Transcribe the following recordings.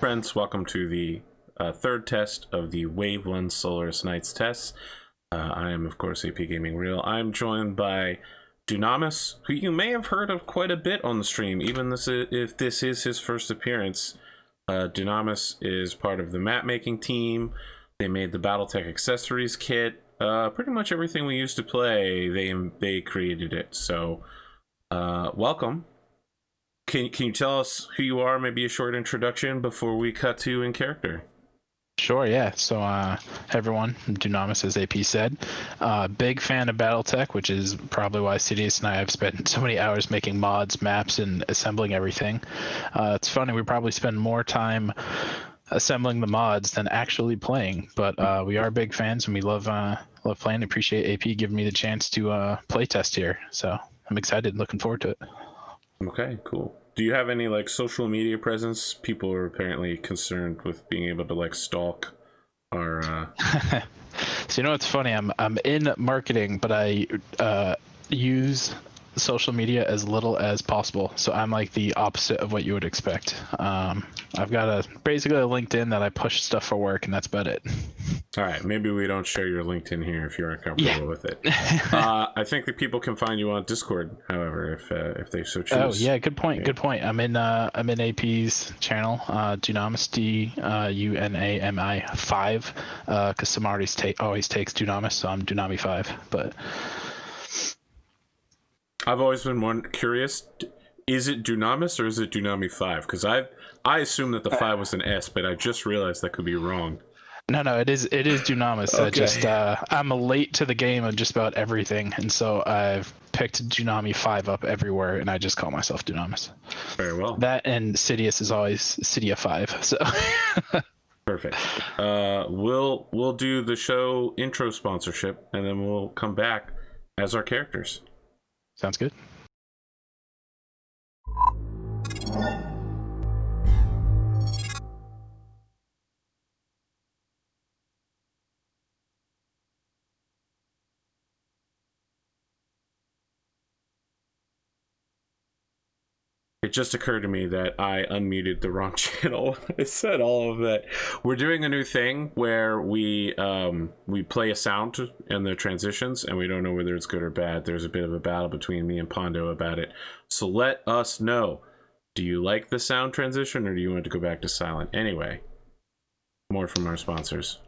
Friends, welcome to the third test of the Wave 1 Solaris Nights tests. I am, of course, APGamingREAL. I'm joined by Dunami5, who you may have heard of quite a bit on the stream, even if this is his first appearance. Dunami5 is part of the map-making team. They made the Battletech accessories kit. Pretty much everything we used to play, they created it. So, welcome. Can you tell us who you are, maybe a short introduction before we cut to in character? Sure, yeah. So, everyone, Dunami5, as AP said, big fan of Battletech, which is probably why Sidious and I have spent so many hours making mods, maps, and assembling everything. It's funny, we probably spend more time assembling the mods than actually playing, but we are big fans and we love playing. Appreciate AP giving me the chance to play test here, so I'm excited, looking forward to it. Okay, cool. Do you have any like social media presence? People are apparently concerned with being able to like stalk our So you know what's funny, I'm in marketing, but I use social media as little as possible, so I'm like the opposite of what you would expect. I've got basically a LinkedIn that I push stuff for work, and that's about it. All right, maybe we don't share your LinkedIn here if you're uncomfortable with it. I think that people can find you on Discord, however, if they so choose. Oh yeah, good point. Good point. I'm in AP's channel, Dunami5, Dunami5, because some artists always takes Dunami5, so I'm Dunami5. But I've always been more curious. Is it Dunami5 or is it Dunami5? Because I assume that the 5 was an S, but I just realized that could be wrong. No, it is Dunami5. Okay. I just I'm late to the game on just about everything, and so I've picked Dunami5 up everywhere, and I just call myself Dunami5. Very well. That and Sidious is always Cydia5. So perfect. We'll do the show intro sponsorship, and then we'll come back as our characters. Sounds good. It just occurred to me that I unmuted the wrong channel. I said all of that. We're doing a new thing where we play a sound in the transitions, and we don't know whether it's good or bad. There's a bit of a battle between me and Pondo about it. So let us know. Do you like the sound transition, or do you want to go back to silent? Anyway, more from our sponsors.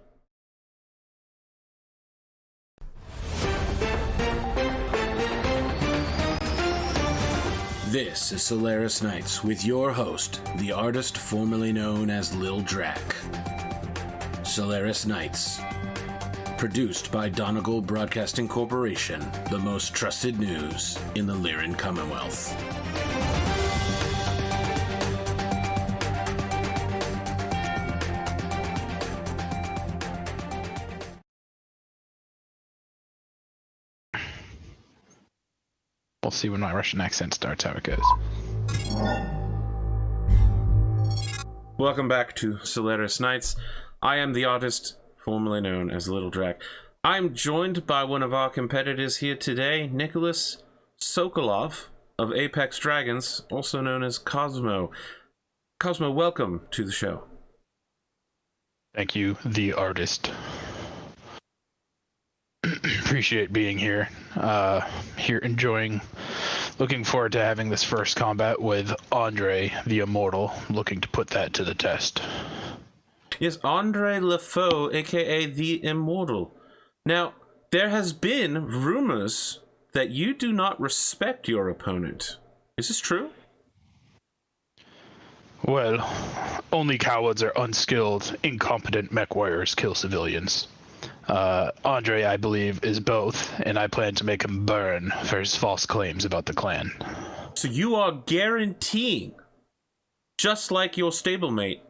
This is Solaris Nights with your host, the artist formerly known as Lil Drac. Solaris Nights. Produced by Donegal Broadcasting Corporation, the most trusted news in the Lyran Commonwealth. We'll see when my Russian accent starts how it goes. Welcome back to Solaris Nights. I am the artist formerly known as Little Drac. I'm joined by one of our competitors here today, Nicholas Sokolov of Apex Dragons, also known as Cosmo. Cosmo, welcome to the show. Thank you, the artist. Appreciate being here. Looking forward to having this first combat with Andre the Immortal, looking to put that to the test. Yes, Andre LeFaux, aka the Immortal. Now, there has been rumors that you do not respect your opponent. Is this true? Well, only cowards or unskilled, incompetent mech warriors kill civilians. Andre, I believe, is both, and I plan to make him burn for his false claims about the clan. So you are guaranteeing, just like your stablemate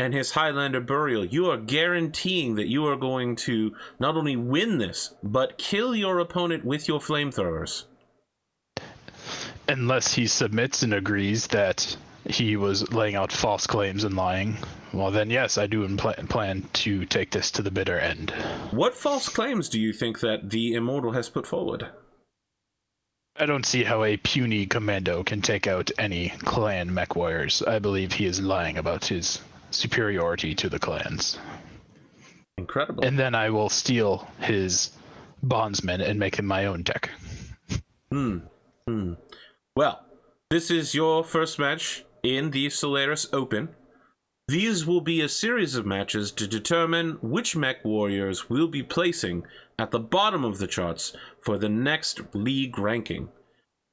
and his Highlander burial, you are guaranteeing that you are going to not only win this, but kill your opponent with your flamethrowers. Unless he submits and agrees that he was laying out false claims and lying, well then yes, I do plan to take this to the bitter end. What false claims do you think that the Immortal has put forward? I don't see how a puny commando can take out any clan mech warriors. I believe he is lying about his superiority to the clans. Incredible. And then I will steal his bondsman and make him my own deck. Well, this is your first match in the Solaris Open. These will be a series of matches to determine which mech warriors we'll be placing at the bottom of the charts for the next league ranking.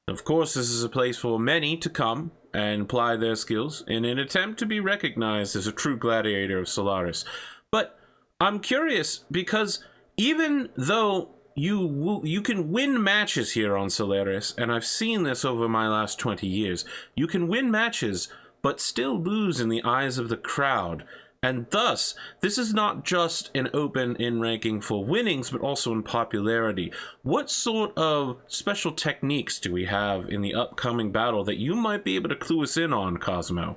Of course, this is a place for many to come and apply their skills in an attempt to be recognized as a true gladiator of Solaris. But I'm curious, because even though you can win matches here on Solaris, and I've seen this over my last 20 years, you can win matches but still lose in the eyes of the crowd. And thus, this is not just an open in ranking for winnings, but also in popularity. What sort of special techniques do we have in the upcoming battle that you might be able to clue us in on, Cosmo?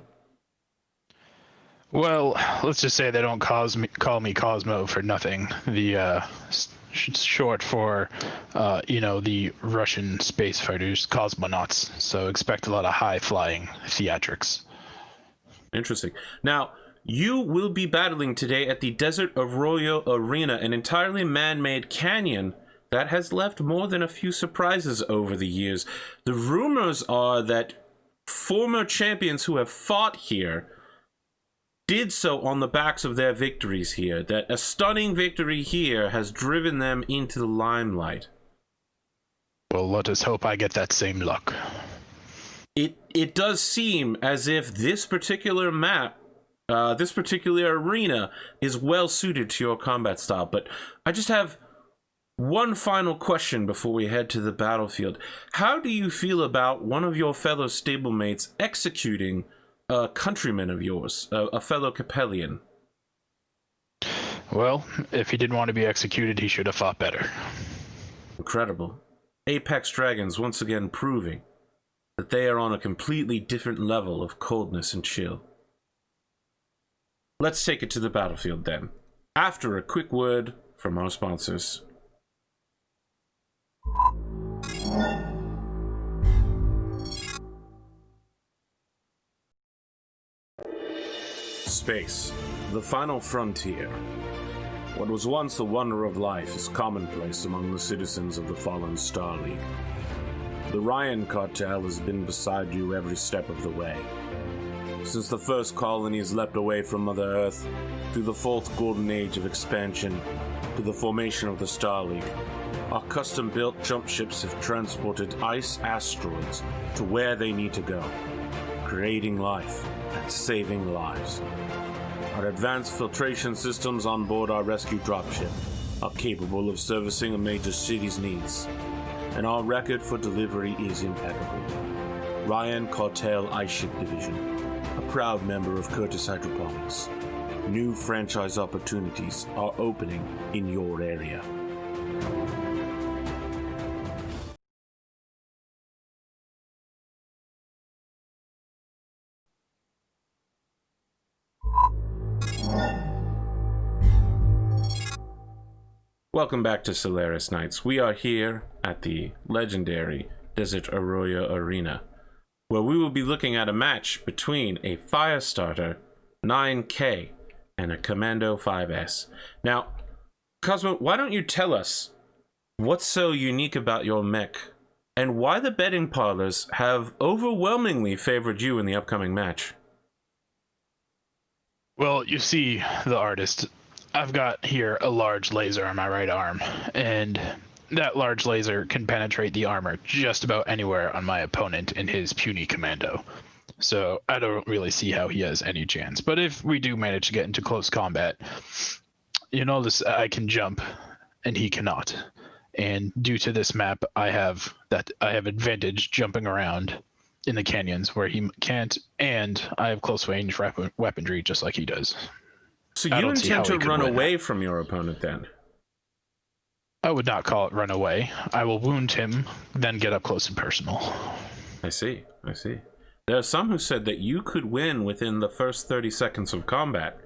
Well, let's just say they don't call me Cosmo for nothing. The short for, the Russian space fighters, cosmonauts. So expect a lot of high-flying theatrics. Interesting. Now, you will be battling today at the Desert Arroyo Arena, an entirely man-made canyon that has left more than a few surprises over the years. The rumors are that former champions who have fought here did so on the backs of their victories here, that a stunning victory here has driven them into the limelight. Well, let us hope I get that same luck. It does seem as if this particular map, this particular arena, is well suited to your combat style. But I just have one final question before we head to the battlefield. How do you feel about one of your fellow stablemates executing a countryman of yours, a fellow Capellian? Well, if he didn't want to be executed, he should have fought better. Incredible. Apex Dragons once again proving that they are on a completely different level of coldness and chill. Let's take it to the battlefield then, after a quick word from our sponsors. Space, the final frontier. What was once a wonder of life is commonplace among the citizens of the fallen Star League. The Ryan cartel has been beside you every step of the way. Since the first colonies leapt away from Mother Earth, through the fourth golden age of expansion, to the formation of the Star League, our custom-built jump ships have transported ice asteroids to where they need to go, creating life and saving lives. Our advanced filtration systems on board our rescue dropship are capable of servicing a major city's needs, and our record for delivery is impeccable. Ryan Cartel Ice Ship Division, a proud member of Curtis Hydroponics. New franchise opportunities are opening in your area. Welcome back to Solaris Nights. We are here at the legendary Desert Arroyo Arena, where we will be looking at a match between a Firestarter 9K and a Commando 5S. Now, Cosmo, why don't you tell us what's so unique about your mech and why the betting parlors have overwhelmingly favored you in the upcoming match? Well, you see the artist. I've got here a large laser on my right arm, and that large laser can penetrate the armor just about anywhere on my opponent in his puny commando. So I don't really see how he has any chance. But if we do manage to get into close combat, you notice I can jump and he cannot. And due to this map, I have advantage jumping around in the canyons where he can't, and I have close range weaponry just like he does. So you intend to run away from your opponent then? I would not call it run away. I will wound him, then get up close and personal. I see. There are some who said that you could win within the first 30 seconds of combat.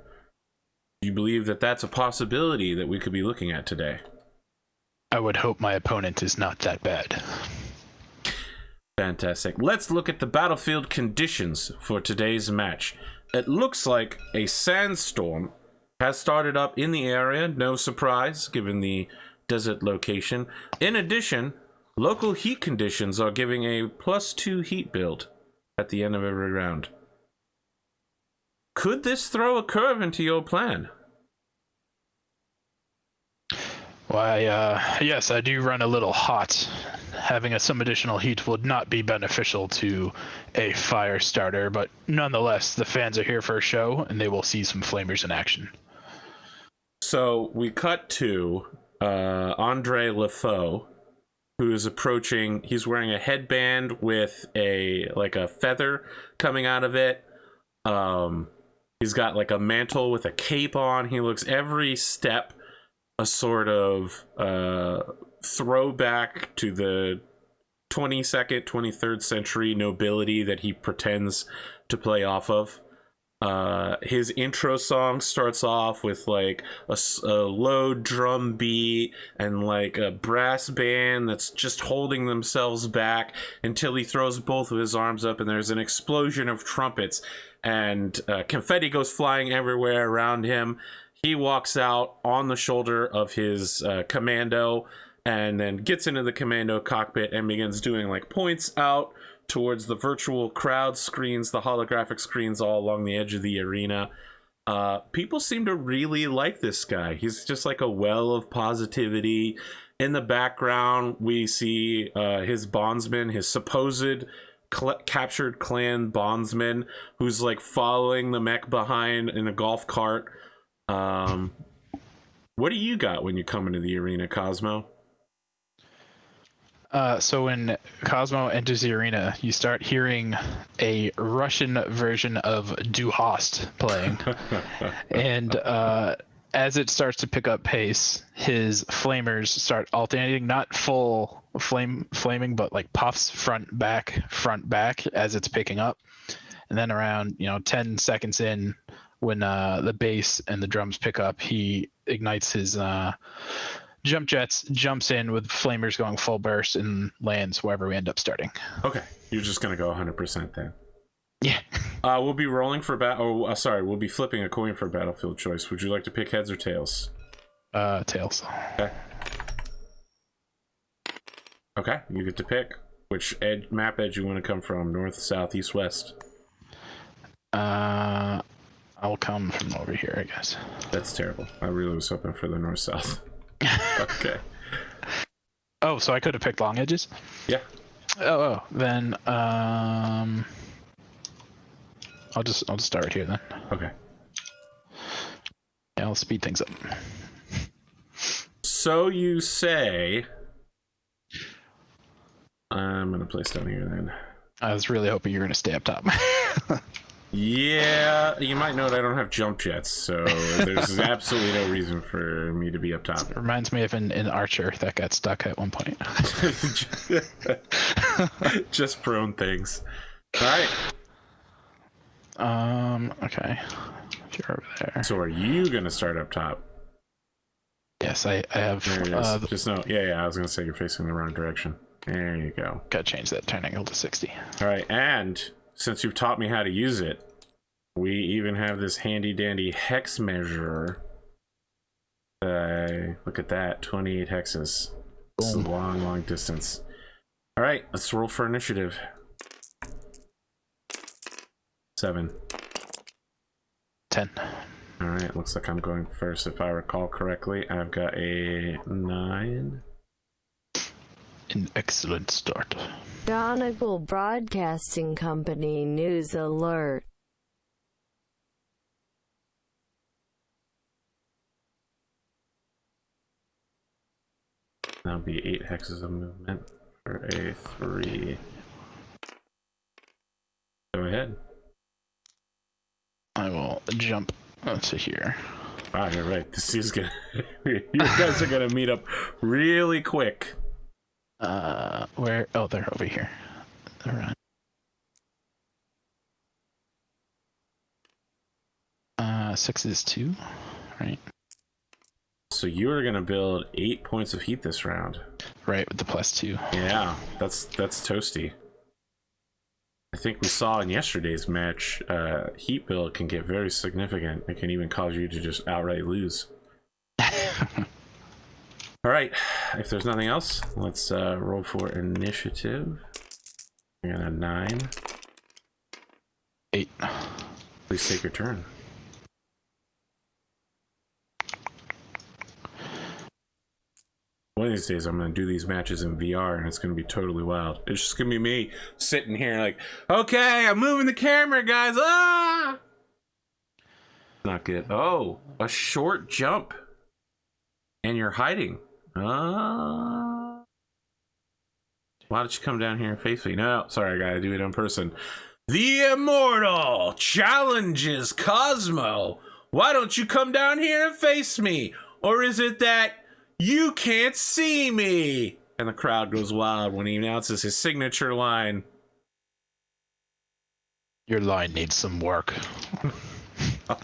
Do you believe that that's a possibility that we could be looking at today? I would hope my opponent is not that bad. Fantastic. Let's look at the battlefield conditions for today's match. it looks like a sandstorm has started up in the area. No surprise, given the desert location. In addition, local heat conditions are giving a +2 heat build at the end of every round. Could this throw a curve into your plan? Why, yes, I do run a little hot. Having some additional heat would not be beneficial to a fire starter, but nonetheless, the fans are here for a show, and they will see some flamers in action. So we cut to Andre LeFaux, who is approaching. He's wearing a headband with a feather coming out of it. He's got like a mantle with a cape on. He looks every step a sort of throwback to the 22nd, 23rd century nobility that he pretends to play off of. His intro song starts off with like a low drum beat and like a brass band that's just holding themselves back until he throws both of his arms up and there's an explosion of trumpets and confetti goes flying everywhere around him. He walks out on the shoulder of his commando and then gets into the commando cockpit and begins doing like points out towards the virtual crowd screens, the holographic screens all along the edge of the arena. People seem to really like this guy. He's just like a well of positivity. In the background, we see his bondsman, his supposed captured clan bondsman, who's like following the mech behind in a golf cart. What do you got when you come into the arena, Cosmo? So when Cosmo enters the arena, you start hearing a Russian version of Du Hast playing. And as it starts to pick up pace, his flamers start alternating, not full flaming, but like puffs front, back, as it's picking up. And then around 10 seconds in, when the bass and the drums pick up, he ignites his jump jets, jumps in with flamers going full burst, and lands wherever we end up starting. Okay, you're just gonna go 100% then. Yeah. We'll be rolling for we'll be flipping a coin for battlefield choice. Would you like to pick heads or tails? Tails. Okay, you get to pick which map edge you want to come from, north, south, east, west. I'll come from over here, I guess. That's terrible. I really was hoping for the north, south. Okay. Oh, so I could have picked long edges? Yeah. Oh, then I'll just start here then. Okay. Yeah, I'll speed things up. So you say. I'm gonna place down here then. I was really hoping you were gonna stay up top. Yeah, you might note I don't have jump jets, so there's absolutely no reason for me to be up top. It reminds me of an archer that got stuck at one point. Just prone things. All right. Okay. If you're over there. So are you gonna start up top? Yes, I have. There it is. Just no. Yeah. I was gonna say you're facing the wrong direction. There you go. Gotta change that turn angle to 60. All right, and since you've taught me how to use it, we even have this handy dandy hex measurer. Look at that, 28 hexes. It's a long distance. All right, let's roll for initiative. 7. 10. All right, looks like I'm going first if I recall correctly. I've got a 9. An excellent start. Donegal Broadcasting Company News Alert. That'll be 8 hexes of movement for a 3. Go ahead. I will jump to here. Wow, you're right. This is gonna. You guys are gonna meet up really quick. Where? Oh, they're over here. All right. 6 is 2, right? So you are gonna build 8 points of heat this round. Right, with the +2. Yeah, that's toasty. I think we saw in yesterday's match, heat build can get very significant. It can even cause you to just outright lose. All right, if there's nothing else, let's roll for initiative. I got a 9. 8. Please take your turn. One of these days, I'm going to do these matches in VR, and it's going to be totally wild. It's just going to be me sitting here like, okay, I'm moving the camera, guys. Ah! Not good. Oh, a short jump. And you're hiding. Why don't you come down here and face me? No, sorry, I got to do it in person. The Immortal challenges Cosmo. Why don't you come down here and face me? Or is it that you can't see me? And the crowd goes wild when he announces his signature line. Your line needs some work. I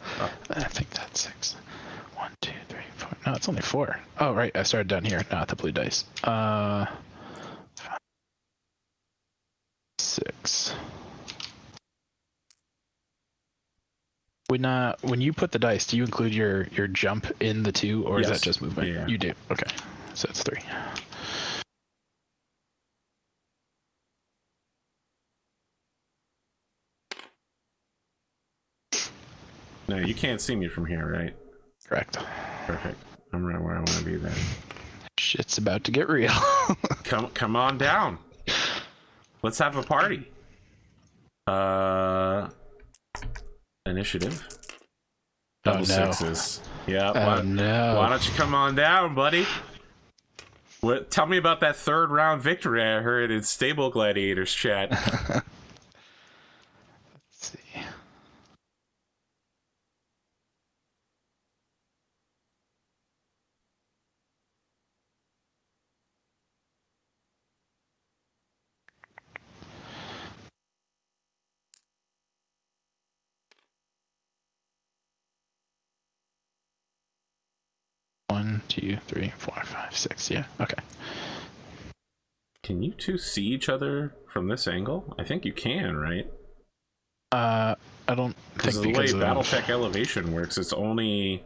think that's 6. 1, 2, 3, 4. No, it's only 4. Oh, right. I started down here, not the blue dice. 6. When you put the dice, do you include your jump in the 2, or is that just movement? Yeah. You do. Okay, so it's 3. No, you can't see me from here, right? Correct. Perfect. I'm right where I want to be then. Shit's about to get real. Come on down. Let's have a party. Initiative. Double sixes. Yeah. Why don't you come on down, buddy? Tell me about that 3rd round victory I heard in Stable Gladiators chat. Let's see. One, 2, 3, 4, 5, 6. Yeah. Okay. Can you two see each other from this angle? I think you can, right? I don't think the way Battletech elevation works, it's only.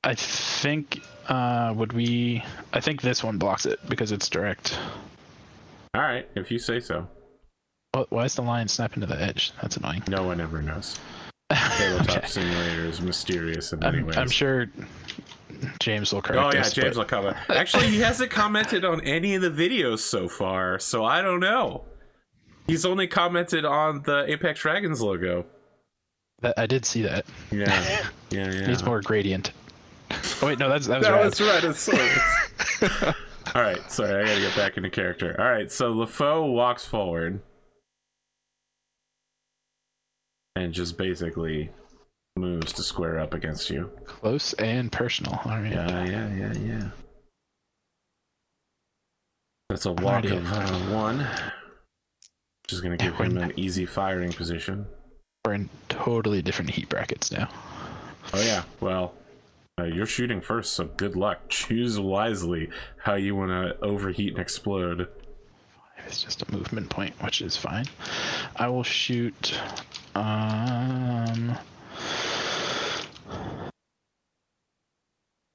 I think I think this one blocks it because it's direct. All right, if you say so. Why is the line snap into the edge? That's annoying. No one ever knows. Tabletop Simulator is mysterious in many ways. I'm sure James will correct us. James will comment. Actually, he hasn't commented on any of the videos so far, so I don't know. He's only commented on the Apex Dragons logo. I did see that. Yeah. Needs more gradient. Oh wait, no, that was right. That's right. All right, sorry, I gotta get back into character. All right, so LeFaux walks forward and just basically moves to square up against you. Close and personal. All right. Yeah. That's a walk of 1, which is going to give him an easy firing position. We're in totally different heat brackets now. Oh yeah, well, you're shooting first, so good luck. Choose wisely how you want to overheat and explode. It's just a movement point, which is fine. I will shoot.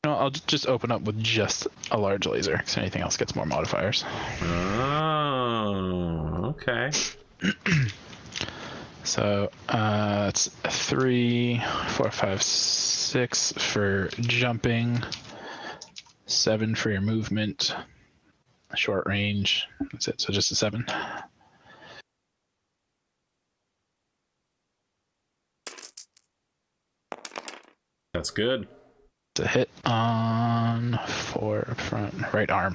No, I'll just open up with just a large laser, because anything else gets more modifiers. Oh, okay. So it's 3, 4, 5, 6 for jumping, 7 for your movement, short range. That's it. So just a 7. That's good. It's a hit on 4 front right arm.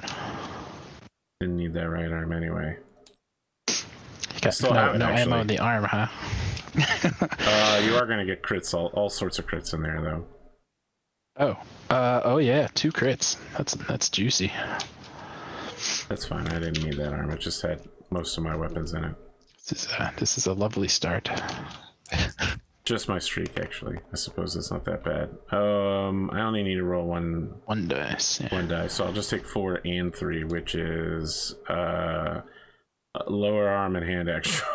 Didn't need that right arm anyway. No ammo in the arm, huh? You are gonna get crits, all sorts of crits in there though. Oh yeah, 2 crits. That's juicy. That's fine. I didn't need that arm. It just had most of my weapons in it. This is a lovely start. Just my streak, actually. I suppose it's not that bad. I only need to roll one dice. Yeah. 1 dice, so I'll just take 4 and 3, which is lower arm and hand, actually.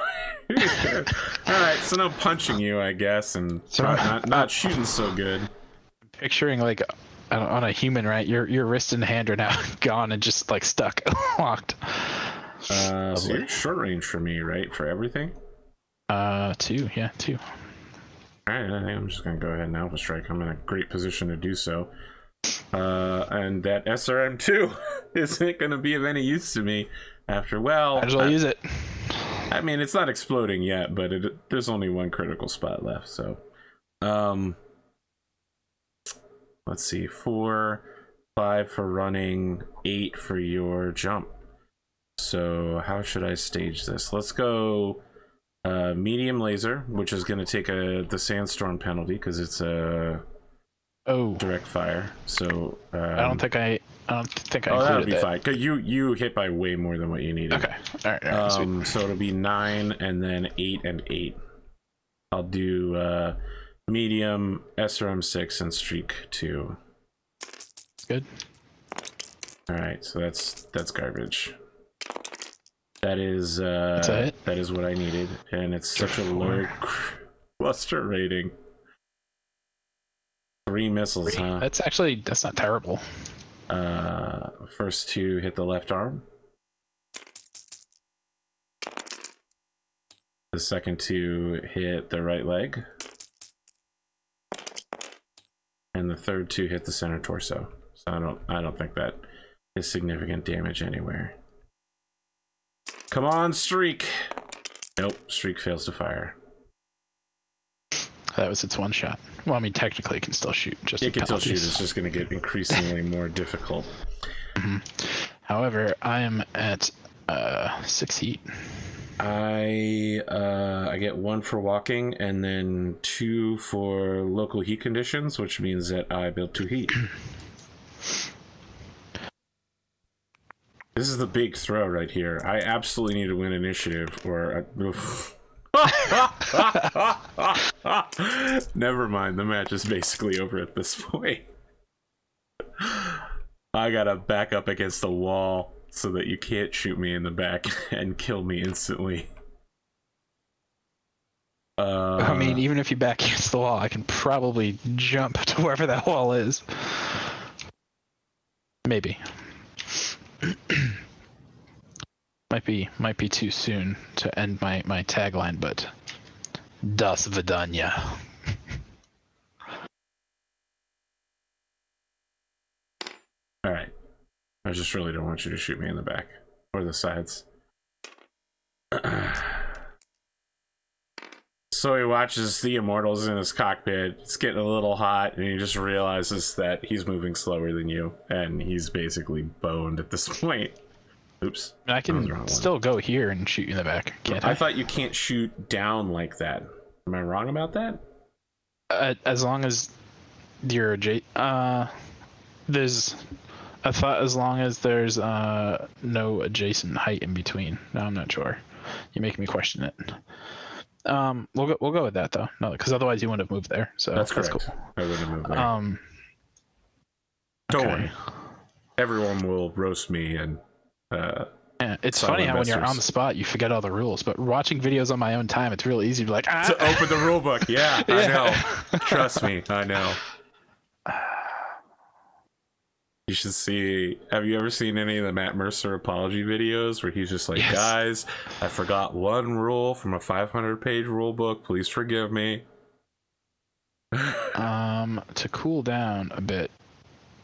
All right, so no punching you, I guess, and So- not shooting so good. Picturing like on a human, right? Your wrist and hand are now gone and just like stuck, locked. So you're short range for me, right? For everything. 2, yeah, 2. All right, I think I'm just gonna go ahead and Alpha Strike. I'm in a great position to do so. And that SRM2 isn't gonna be of any use to me after. Well, Might as well use it. I mean, it's not exploding yet, but there's only one critical spot left. So, let's see, 4, 5 for running, 8 for your jump. So how should I stage this? Let's go medium laser, which is going to take the sandstorm penalty because it's a direct fire. So I don't think I oh, that would be fine because you hit by way more than what you needed. Okay, all right, sweet. So it'll be 9 and then 8 and 8. I'll do medium, SRM6, and streak 2. Good. All right, so that's garbage. That is that is what I needed, and it's such a low cluster rating. 3 missiles, 3. huh? That's not terrible. First 2 hit the left arm. The second 2 hit the right leg. And the third 2 hit the center torso. So I don't think that is significant damage anywhere. Come on, streak. Nope, streak fails to fire. That was its one shot. Well, I mean, technically it can still shoot. It can still shoot. It's just going to get increasingly more difficult. Mm-hmm. However, I am at 6 heat. I get 1 for walking and then 2 for local heat conditions, which means that I build 2 heat. This is the big throw right here. I absolutely need to win initiative, or never mind. The match is basically over at this point. I gotta back up against the wall so that you can't shoot me in the back and kill me instantly. I mean, even if you back against the wall, I can probably jump to wherever that wall is. Maybe. Might be too soon to end my tagline, but Das Vidanya. All right. I just really don't want you to shoot me in the back or the sides. So he watches the Immortals in his cockpit. It's getting a little hot, and he just realizes that he's moving slower than you, and he's basically boned at this point. Oops. I can still go here and shoot you in the back, can't I? I thought you can't shoot down like that. Am I wrong about that? As long as you're there's... I thought as long as there's no adjacent height in between. No, I'm not sure. You make me question it. We'll go with that though. No, because otherwise you wouldn't have moved there. So that's correct. Cool. I would have moved there. Don't okay. worry. Everyone will roast me and. Yeah, it's funny how when you're on the spot you forget all the rules, but watching videos on my own time, it's really easy to be like to open the rule book. Yeah, I know. Trust me, I know. You should see. Have you ever seen any of the Matt Mercer apology videos where he's just like, yes. Guys, I forgot one rule from a 500-page rule book. Please forgive me. To cool down a bit,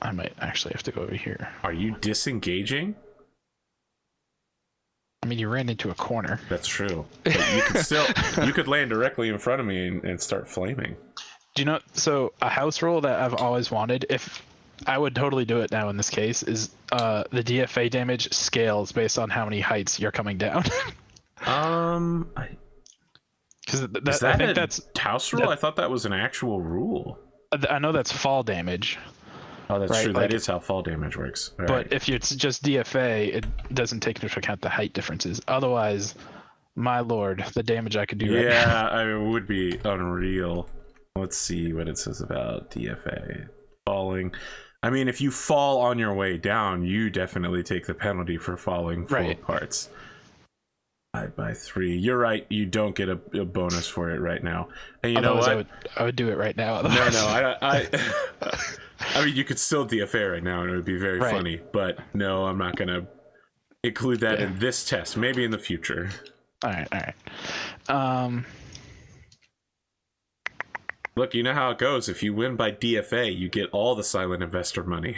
I might actually have to go over here. Are you disengaging? I mean, you ran into a corner. That's true. But you could still, you could land directly in front of me and start flaming. Do you know? So a house rule that I've always wanted, if I would totally do it now in this case, is the DFA damage scales based on how many heights you're coming down. Because I think that's house rule. I thought that was an actual rule. I know that's fall damage. Oh, that's true. That is how fall damage works. All but if it's just DFA, it doesn't take into account the height differences. Otherwise, my lord, the damage I could do right now. Yeah, I mean, it would be unreal. Let's see what it says about DFA. Falling. I mean, if you fall on your way down, you definitely take the penalty for falling full of parts. Divide by 3. You're right. You don't get a bonus for it right now. And you know what? I would do it right now. No, I mean, you could still DFA right now, and it would be very funny. But no, I'm not gonna include that in this test. Maybe in the future. All right. Look, you know how it goes. If you win by DFA, you get all the silent investor money.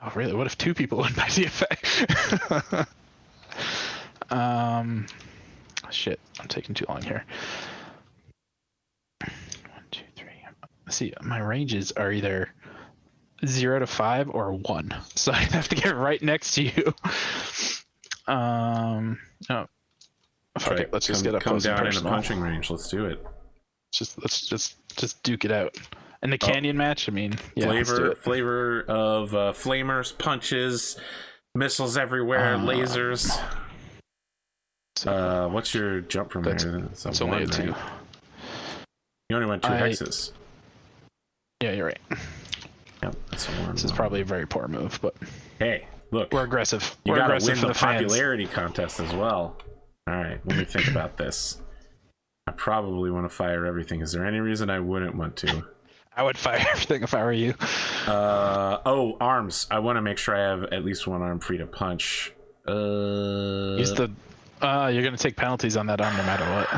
Oh, really? What if 2 people win by DFA? Shit, I'm taking too long here. 1, 2, 3. See, my ranges are either 0 to 5 or 1, so I have to get right next to you. Oh, fuck it. Let's just get up close and down in a personal. punching range. Let's do it. Let's just duke it out. And the canyon match, I mean, yeah, flavor of flamers, punches, missiles everywhere, lasers. What's your jump from there? It's only a 2. Right? You only went 2 hexes. Yeah, you're right. Yep, that's a 1. This is probably a very poor move, but hey, look, we're aggressive. You gotta win for the fans. popularity contest as well. All right, let me think about this. I probably want to fire everything. Is there any reason I wouldn't want to? I would fire everything if I were you. Arms. I want to make sure I have at least 1 arm free to punch. Use the. You're gonna take penalties on that arm no matter what.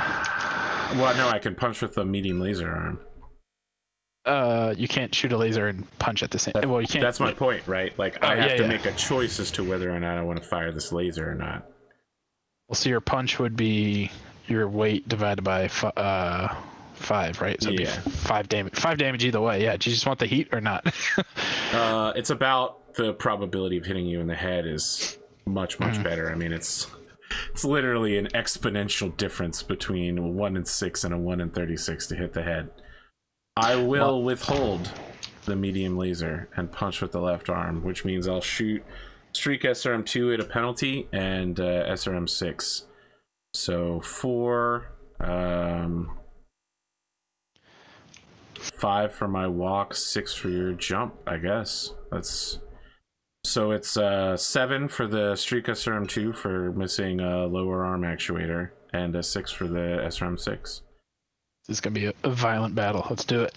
Well, no, I can punch with the medium laser arm. You can't shoot a laser and punch at the same. Well, you can't. That's my point, right? Like I have to make a choice as to whether or not I want to fire this laser or not. Well, so your punch would be your weight divided by 5, right? So it'd be 5 damage. 5 damage either way. Yeah. Do you just want the heat or not? It's about the probability of hitting you in the head is much better. I mean, it's literally an exponential difference between a 1 in 6 and a 1 in 36 to hit the head. I will withhold the medium laser and punch with the left arm, which means I'll shoot Streak SRM2 at a penalty and SRM6. So 4, 5 for my walk, 6 for your jump, I guess. So it's 7 for the Streak SRM2 for missing a lower arm actuator, and a 6 for the SRM6. This is gonna be a violent battle. Let's do it.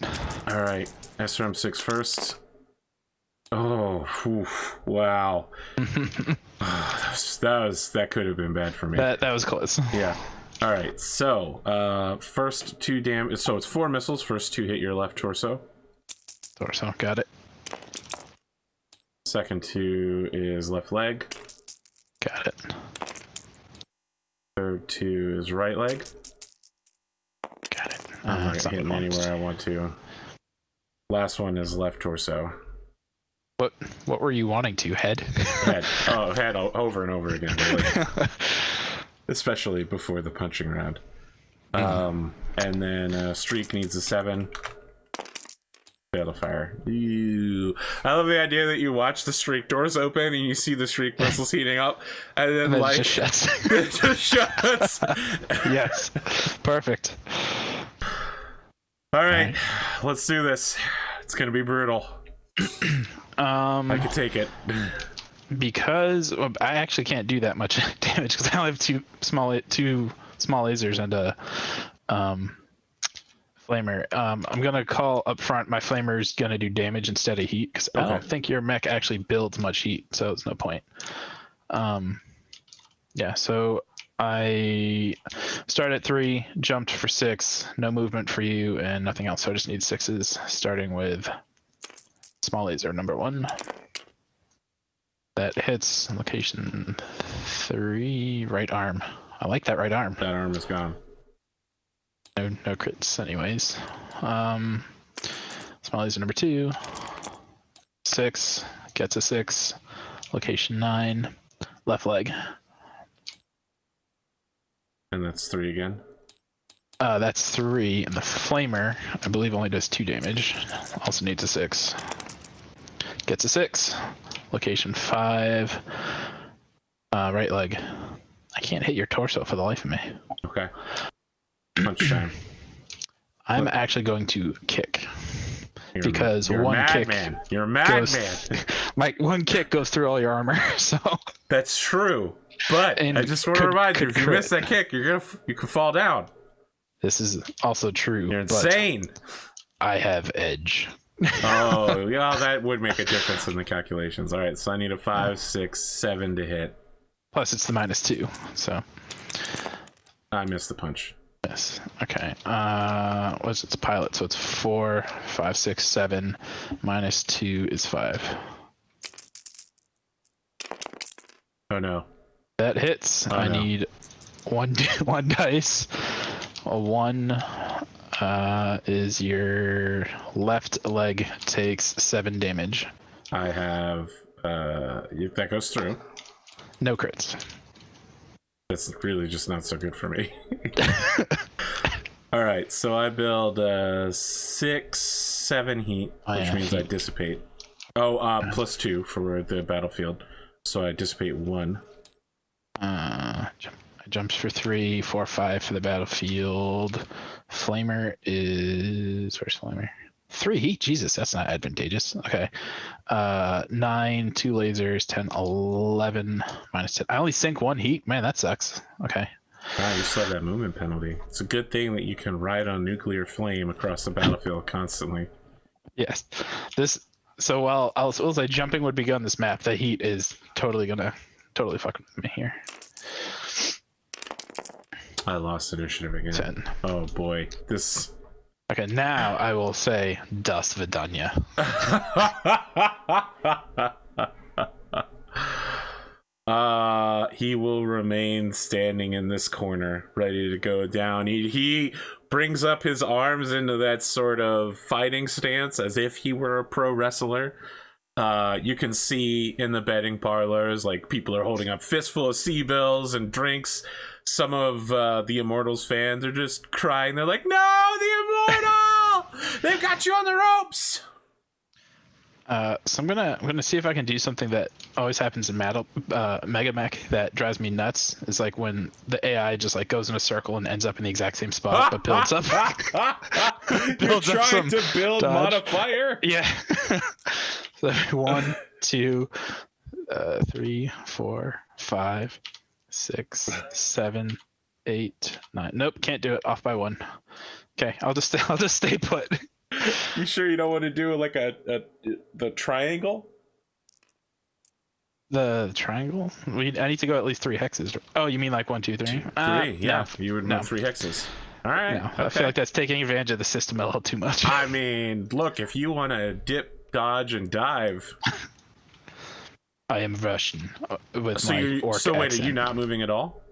All right, SRM6 first. Oh, wow. that could have been bad for me. That was close. Yeah. All right. So, first 2 damage. So it's 4 missiles. First 2 hit your left torso. Torso, got it. Second 2 is left leg. Got it. Third 2 is right leg. Got it. I'm not hitting anywhere I want to. Last one is left torso. What were you wanting to? Head? Head. Oh, head over and over again. Really. Especially before the punching round. And then Streak needs a 7. Fail to fire. Ew. I love the idea that you watch the Streak doors open and you see the Streak missiles heating up, and then it just shuts. it just shuts. Yes. Perfect. All right, let's do this. It's gonna be brutal. I can take it. Because I actually can't do that much damage because I only have two small lasers and a flamer. I'm gonna call up front. My flamer's gonna do damage instead of heat because I don't think your mech actually builds much heat, so it's no point. Yeah. So I started at 3, jumped for 6, no movement for you, and nothing else. So I just need 6s, starting with small laser number 1. That hits location 3, right arm. I like that right arm. That arm is gone. No crits anyways. Small laser number 2. 6, gets a 6. Location 9, left leg. And that's 3 again. That's 3, and the flamer, I believe, only does 2 damage. Also needs a 6. Gets a 6. Location 5. Right leg. I can't hit your torso for the life of me. Okay. Punch time. I'm actually going to kick. Because you're one kick. You're a madman. My one kick goes through all your armor, so. That's true. But And I just want to remind you, if you crit. miss that kick, you can fall down. This is also true. You're but insane. I have edge. Oh, yeah, that would make a difference in the calculations. All right, so I need a 5, 6, 7 to hit. Plus, it's the -2, so. I missed the punch. Yes. Okay. What's its pilot? So it's 4, 5, 6, 7. -2 is 5. Oh no. That hits. Oh, I no. need one dice. A 1 is your left leg takes 7 damage. I have that goes through. No crits. That's really just not so good for me. All right, so I build 6, 7 heat, which means I dissipate. Oh, +2 for the battlefield, so I dissipate 1. I jumps for 3, 4, 5 for the battlefield. Flamer is where's Flamer? 3 heat. Jesus, that's not advantageous. Okay. 9, 2 lasers, 10, 11, -10. I only sink 1 heat. Man, that sucks. Okay. Wow, you still have that movement penalty. It's a good thing that you can ride on nuclear flame across the battlefield constantly. Yes. So while I suppose like jumping would be good on this map, the heat is totally fuck with me here. I lost initiative again. 10. Oh boy, this. Okay, now I will say Das Vidanya. He will remain standing in this corner, ready to go down. He brings up his arms into that sort of fighting stance as if he were a pro wrestler. You can see in the betting parlors, like, people are holding up fistful of C-bills and drinks. Some of the Immortals fans are just crying. They're like, "No, the Immortal! They've got you on the ropes!" So I'm gonna see if I can do something that always happens in Mega Mech that drives me nuts. Is like when the AI just like goes in a circle and ends up in the exact same spot, but builds up. You're trying to build dodge. modifier? Yeah. So 1, 2, 3, 4, 5, 6, 7, 8, 9. Nope, can't do it. Off by 1. Okay, I'll just stay put. You sure you don't want to do like the triangle? The triangle? I need to go at least 3 hexes. Oh, you mean like 1, 2, 3? 3, yeah. No. You would No. move 3 hexes. All right. No, Okay. I feel like that's taking advantage of the system a little too much. I mean, look, if you want to dip, dodge, and dive. I am Russian with So my orc wait, accent. are you not moving at all?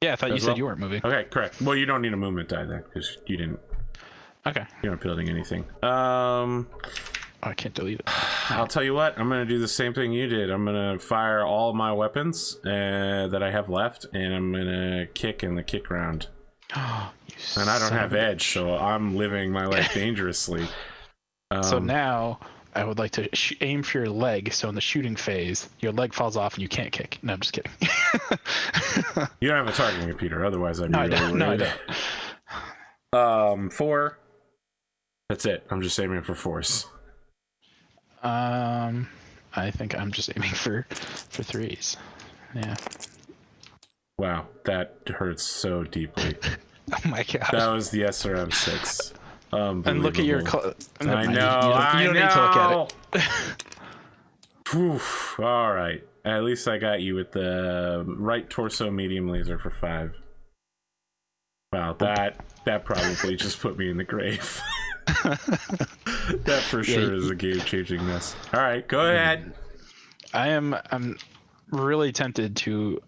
Yeah, I thought you As said well? you weren't moving. Okay, correct. Well, you don't need a movement die then, because you Okay. aren't building anything. I can't delete it. I'll tell you what, I'm gonna do the same thing you did. I'm gonna fire all my weapons that I have left, and I'm gonna kick in the kick round. And I don't have edge, so I'm living my life dangerously. So now I would like to aim for your leg. So in the shooting phase, your leg falls off and you can't kick. No, I'm just kidding. You don't have a targeting computer, otherwise I'd be really worried. No, I don't. 4. That's it. I'm just aiming for force. I think I'm just aiming for 3s. Yeah. Wow, that hurts so deeply. Oh my god. That was the SRM-6. And look at your. I know. You don't need to look at it. Oof, all right. At least I got you with the right torso medium laser for 5. Wow, that probably just put me in the grave. That for sure is a game-changing mess. All right, go ahead. I'm really tempted to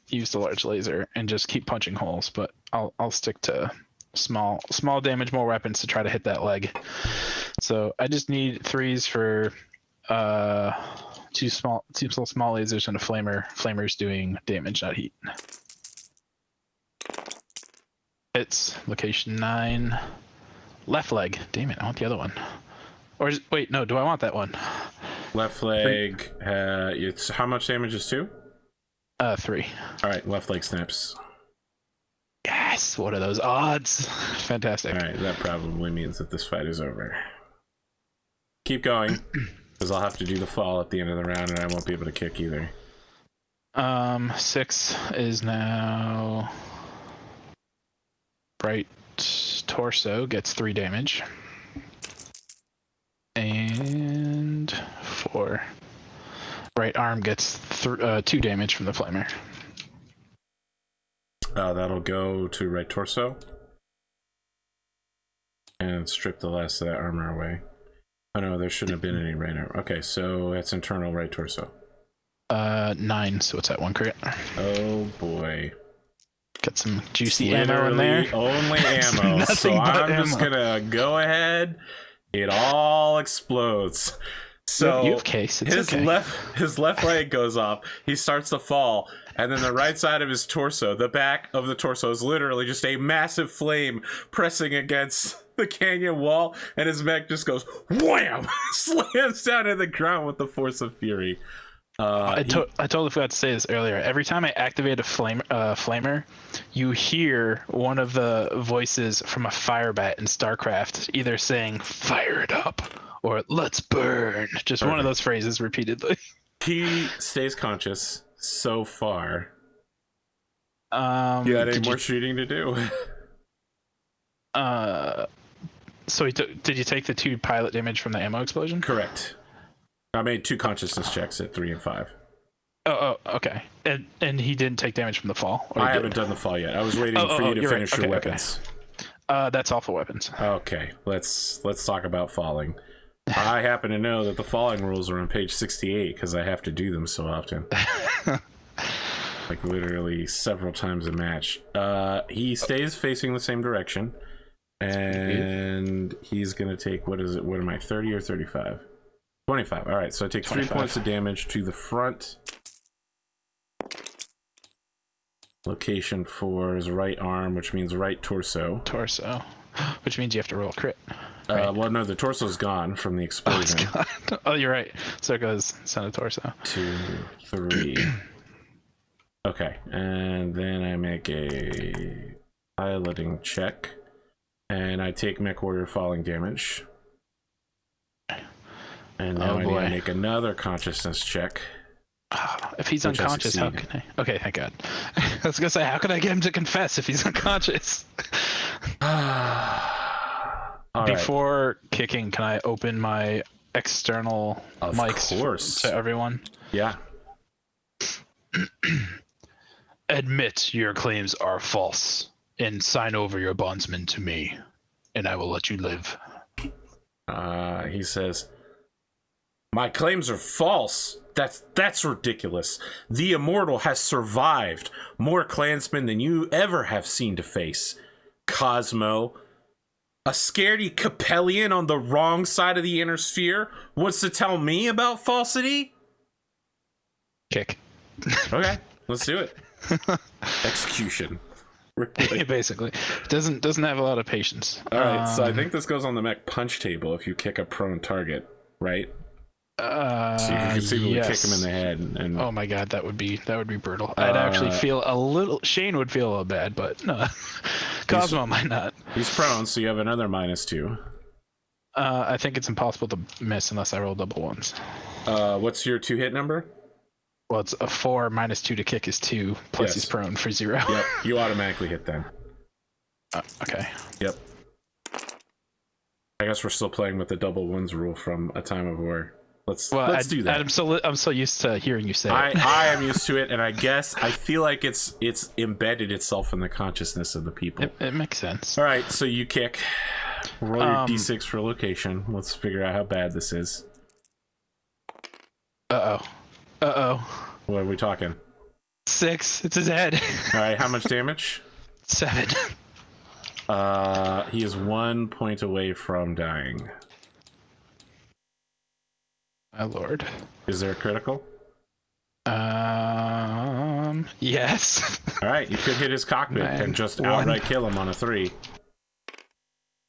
use the large laser and just keep punching holes, but I'll stick to small damage, more weapons to try to hit that leg. So I just need 3s for two small lasers and a flamer. Flamer's doing damage, not heat. It's location 9. Left leg. Damn it, I want the other one. Or wait, no, do I want that one? Left leg, it's how much damage is 2? 3. All right, left leg snaps. Yes, what are those odds? Fantastic. All right, that probably means that this fight is over. Keep going, because I'll have to do the fall at the end of the round, and I won't be able to kick either. 6 is now right torso gets 3 damage. And 4. Right arm gets 2 damage from the flamer. That'll go to right torso. And strip the last of that armor away. Oh no, there shouldn't have been any right armor. Okay, so that's internal right torso. 9, so it's at 1 crit. Oh boy. Got some juicy ammo in there. Only ammo. So I'm just gonna go ahead. It all explodes. So you have case. It's his left leg goes off. He starts to fall, and then the right side of his torso, the back of the torso, is literally just a massive flame pressing against the canyon wall, and his mech just goes wham, slams down to the ground with the force of fury. I totally forgot to say this earlier. Every time I activate a flamer, you hear one of the voices from a firebat in StarCraft either saying "Fire it up" or "Let's burn." Just one of those phrases repeatedly. He stays conscious so far. You had any more shooting to do? So did you take the 2 pilot damage from the ammo explosion? Correct. I made 2 consciousness checks at 3 and 5. Oh, okay. And he didn't take damage from the fall? I haven't done the fall yet. I was waiting for you to finish your weapons. Okay. That's all for weapons. Okay, let's talk about falling. I happen to know that the falling rules are on page 68 because I have to do them so often. Like literally several times a match. He stays facing the same direction. And he's going to take, what am I, 30 or 35? 25. All right, so I take 3 points of damage to the front. Location for his right arm, which means right torso. Torso. Which means you have to roll a crit. Right? Well, no, the torso's gone from the explosion. Oh, you're right. So it goes center torso. 2, 3. Okay, and then I make a piloting check. And I take mech warrior falling damage. And now I need to make another consciousness check. If he's unconscious, how can I? Okay, thank God. I was gonna say, how can I get him to confess if he's unconscious? Before kicking, can I open my external mics to everyone? Yeah. Admit your claims are false and sign over your bondsman to me, and I will let you live. He says, my claims are false. That's ridiculous. The Immortal has survived more clansmen than you ever have seen to face. Cosmo, a scaredy Capellian on the wrong side of the inner sphere, wants to tell me about falsity? Kick. Okay, let's do it. Execution. Really? Basically, doesn't have a lot of patience. All right, so I think this goes on the mech punch table if you kick a prone target, right? So you can conceivably kick him in the head. And oh my God, that would be brutal. I'd actually feel a little. Shane would feel a little bad, but no, Cosmo might not. He's prone, so you have another -2. I think it's impossible to miss unless I roll double ones. What's your 2-hit number? Well, it's a 4 -2 to kick is 2, plus he's prone for 0. Yep, you automatically hit them. Okay. Yep. I guess we're still playing with the double ones rule from A Time of War. Let's do that. I'm so used to hearing you say it. I am used to it, and I guess I feel like it's embedded itself in the consciousness of the people. It makes sense. All right, so you kick. Roll your d6 for location. Let's figure out how bad this is. Uh-oh. What are we talking? 6. It's his head. All right, how much damage? 7. He is 1 point away from dying. My lord. Is there a critical? Yes. All right, you could hit his cockpit and just outright kill him on a 3.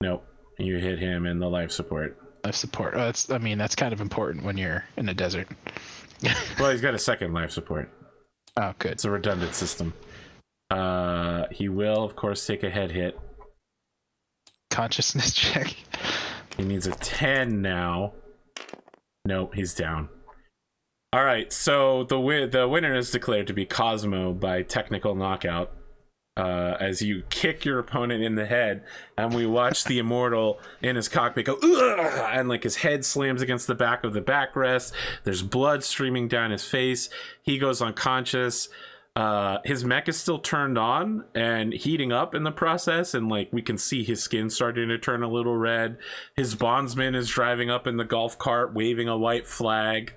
Nope, you hit him in the life support. Life support. That's kind of important when you're in the desert. Well, he's got a second life support. Oh, good. It's a redundant system. He will, of course, take a head hit. Consciousness check. He needs a 10 now. Nope, he's down. All right, so the winner is declared to be Cosmo by technical knockout. As you kick your opponent in the head, and we watch the Immortal in his cockpit go, ugh! And like his head slams against the back of the backrest. There's blood streaming down his face. He goes unconscious. His mech is still turned on and heating up in the process, and like we can see his skin starting to turn a little red. His bondsman is driving up in the golf cart, waving a white flag,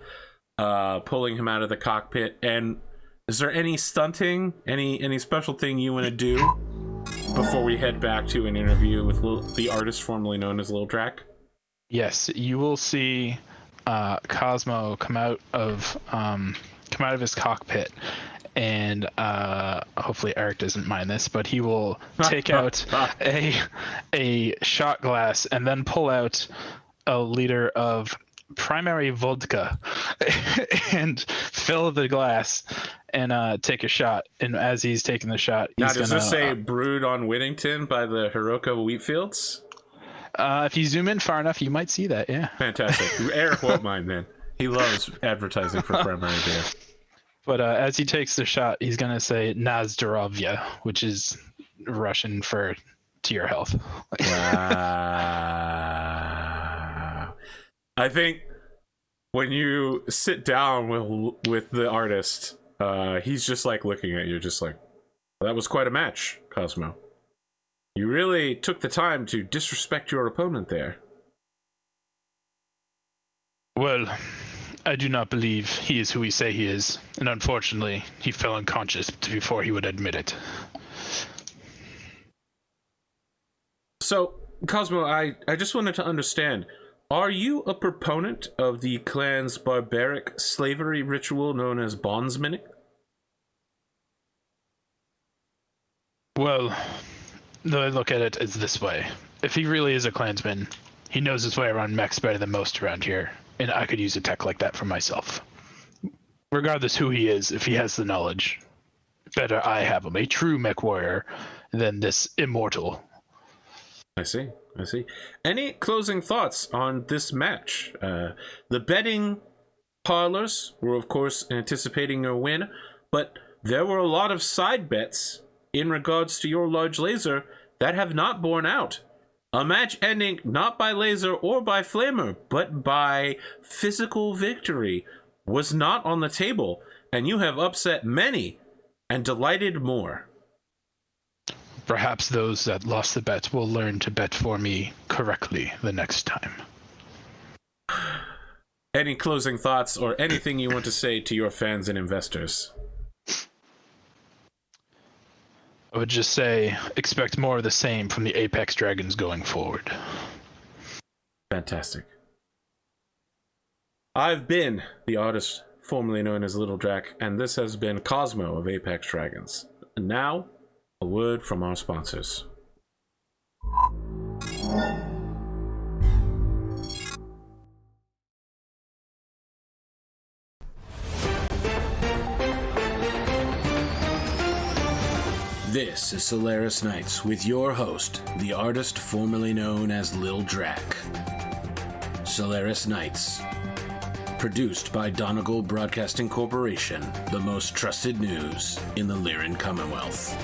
pulling him out of the cockpit. And is there any stunting, any special thing you want to do before we head back to an interview with the artist formerly known as Lil Drac? Yes, you will see Cosmo come out of his cockpit, and hopefully Eric doesn't mind this, but he will take out a shot glass and then pull out a liter of primary vodka and fill the glass and take a shot. And as he's taking the shot, he's does this say brewed on Whittington by the Hiroko wheat fields? If you zoom in far enough, you might see that. Yeah. Fantastic. Eric won't mind then. He loves advertising for primary beer. But as he takes the shot, he's gonna say "Na zdrowie," which is Russian for "to your health." Wow. I think when you sit down with the artist, he's just like looking at you, just like, well, that was quite a match, Cosmo. You really took the time to disrespect your opponent there. Well, I do not believe he is who we say he is, and unfortunately, he fell unconscious before he would admit it. So, Cosmo, I just wanted to understand, are you a proponent of the clan's barbaric slavery ritual known as bondsmaning? Well, the way I look at it is this way. If he really is a clansman, he knows his way around mechs better than most around here, and I could use a tech like that for myself. Regardless who he is, if he has the knowledge, better I have him, a true mech warrior, than this Immortal. I see. Any closing thoughts on this match? The betting parlors were, of course, anticipating your win, but there were a lot of side bets in regards to your large laser that have not borne out. A match ending not by laser or by flamer, but by physical victory was not on the table, and you have upset many and delighted more. Perhaps those that lost the bet will learn to bet for me correctly the next time. Any closing thoughts or anything you want to say to your fans and investors? I would just say, expect more of the same from the Apex Dragons going forward. Fantastic. I've been the artist formerly known as Little Drac, and this has been Cosmo of Apex Dragons. And now, a word from our sponsors. This is Solaris Nights with your host, the artist formerly known as Lil Drac. Solaris Nights. Produced by Donegal Broadcasting Corporation, the most trusted news in the Lyran Commonwealth.